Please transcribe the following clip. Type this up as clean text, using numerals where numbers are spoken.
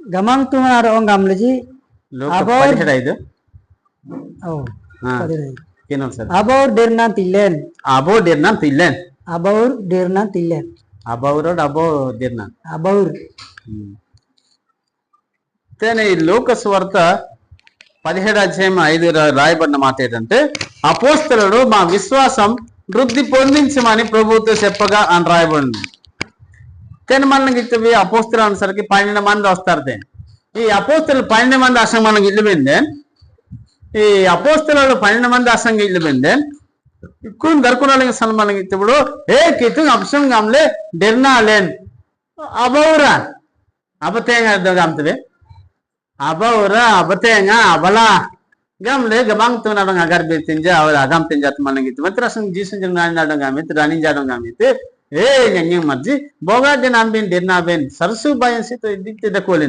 Gamang tuman aro gamleji. Abor itu. Oh. Kinon sir. Abor dernan tilen. Abor dernan tilen. Abor dernan tilen. Abor dernan. Abor. తేనే ఈ లోకస్వార్త 17వ అధ్యాయం 5 రాయబడిన మాట ఏంటంటే అపోస్తలుడు మా విశ్వాసం వృద్ధి పొందించమని ప్రభువుతో చెప్పగా అని రాయబడింది. తేనే మనకి ఇవి అపోస్తలు అనేసరికి 12 మంది వస్తారు. ఈ అపోస్తలు 12 మంది అసలు మనకి ఇల్లుపోయింది. ఈ అపోస్తలు 12 మంది అసంగా ఇల్లుపోయింది. ఎక్కువ దొరుకునాలి అసలు మనకి ఇప్పుడు ఏ కితు అంశం గమలే డెర్నాలేన్ అబౌరా అబతేంగా గమతవే Abaura abatenga abala gamle gamang tunadang agar betinja awal agam tinjat malang itu matrasang jisun jeng nadang gamit ranin jadang gamit nyanyang marji boga den ambin derna ben sarsu bayan situ dikte dakolin